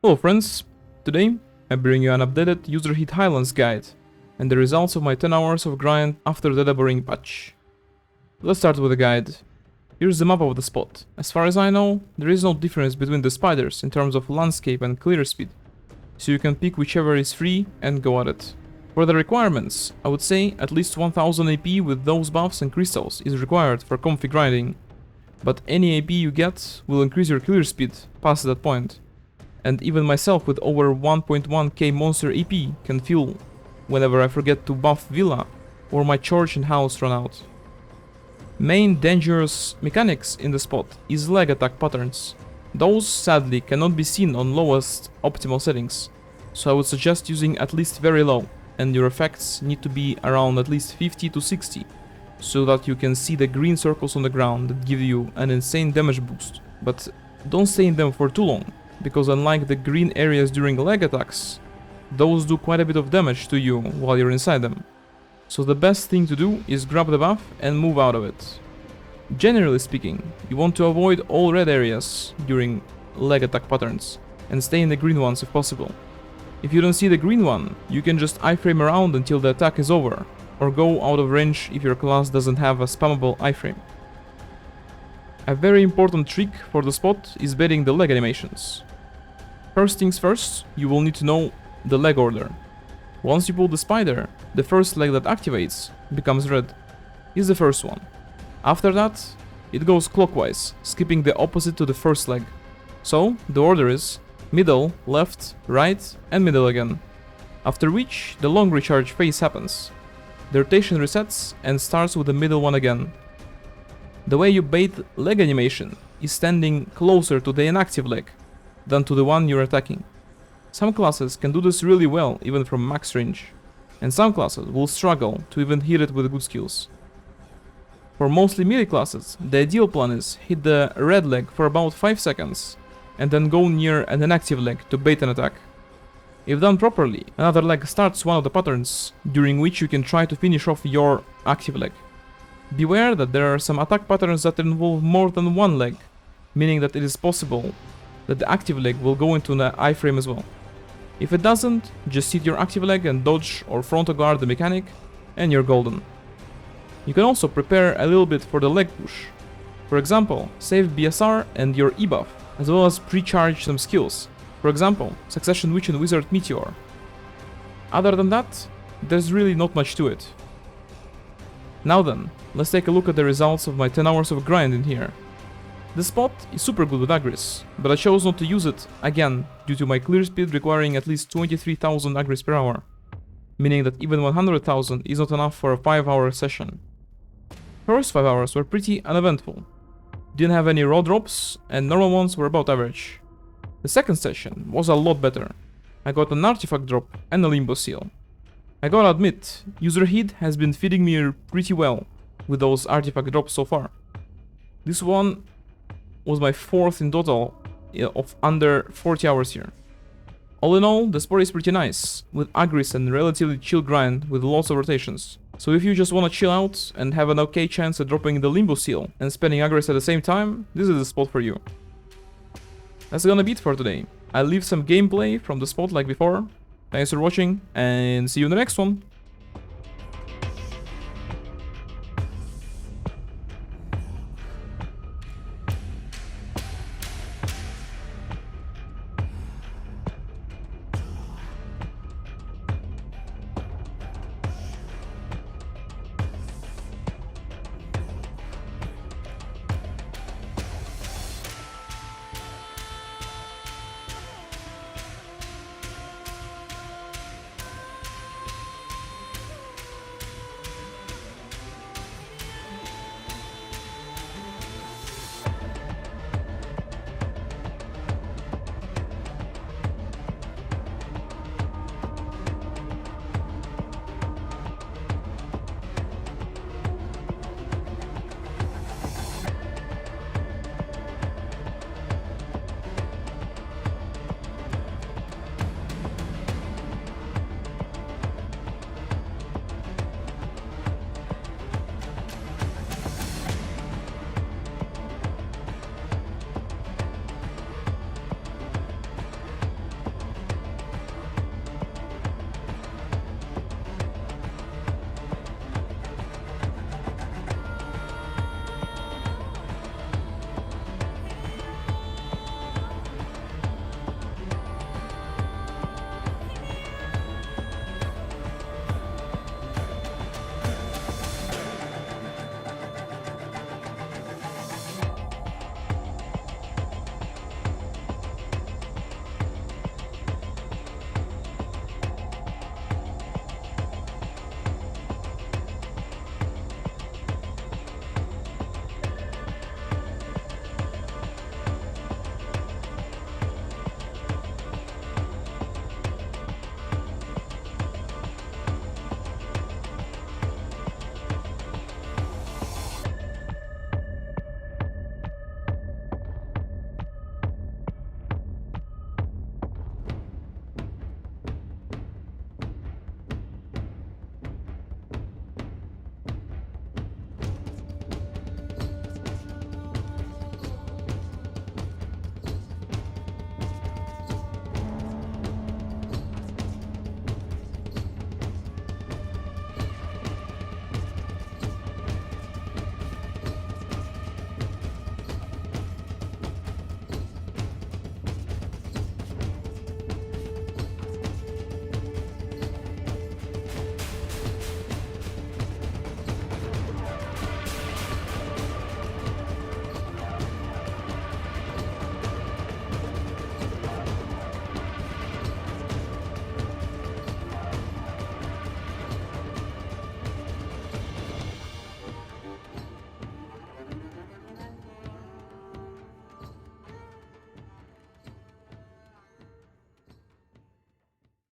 Hello friends, today I bring you an updated Yzrahid Highlands guide and the results of my 10 hours of grind after the Deboreka Ring patch. Let's start with the guide. Here's the map of the spot. As far as I know, there is no difference between the spiders in terms of landscape and clear speed, so you can pick whichever is free and go at it. For the requirements, I would say at least 1000 AP with those buffs and crystals is required for comfy grinding, but any AP you get will increase your clear speed past that point. And even myself with over 1.1k monster AP can feel whenever I forget to buff Villa or my church and house run out. Main dangerous mechanics in the spot is lag attack patterns. Those sadly cannot be seen on lowest optimal settings, so I would suggest using at least very low, and your effects need to be around at least 50 to 60, so that you can see the green circles on the ground that give you an insane damage boost. But don't stay in them for too long, because unlike the green areas during lag attacks, those do quite a bit of damage to you while you're inside them. So the best thing to do is grab the buff and move out of it. Generally speaking, you want to avoid all red areas during lag attack patterns and stay in the green ones if possible. If you don't see the green one, you can just iframe around until the attack is over, or go out of range if your class doesn't have a spammable iframe. A very important trick for the spot is baiting the leg animations. First things first, you will need to know the leg order. Once you pull the spider, the first leg that activates becomes red. Is the first one. After that, it goes clockwise, skipping the opposite to the first leg. So, the order is middle, left, right, and middle again. After which, the long recharge phase happens. The rotation resets and starts with the middle one again. The way you bait leg animation is standing closer to the inactive leg than to the one you're attacking. Some classes can do this really well even from max range, and some classes will struggle to even hit it with good skills. For mostly melee classes, the ideal plan is hit the red leg for about 5 seconds and then go near an inactive leg to bait an attack. If done properly, another leg starts one of the patterns during which you can try to finish off your active leg. Beware that there are some attack patterns that involve more than one leg, meaning that it is possible that the active leg will go into an iframe as well. If it doesn't, just hit your active leg and dodge or frontal guard the mechanic, and you're golden. You can also prepare a little bit for the leg push. For example, save BSR and your E buff, as well as pre-charge some skills. For example, Succession Witch and Wizard Meteor. Other than that, there's really not much to it. Now then, let's take a look at the results of my 10 hours of grind in here. The spot is super good with Agris, but I chose not to use it, again, due to my clear speed requiring at least 23,000 Agris per hour, meaning that even 100,000 is not enough for a 5-hour session. First 5 hours were pretty uneventful. Didn't have any raw drops, and normal ones were about average. The second session was a lot better. I got an artifact drop and a limbo seal. I gotta admit, Yzrahid has been feeding me pretty well with those artifact drops so far. This one was my 4th in total of under 40 hours here. All in all, the sport is pretty nice, with Agris and relatively chill grind with lots of rotations. So if you just wanna chill out and have an okay chance at dropping the limbo seal and spending Agris at the same time, this is the spot for you. That's gonna be it for today. I'll leave some gameplay from the spot like before. Thanks for watching, and see you in the next one.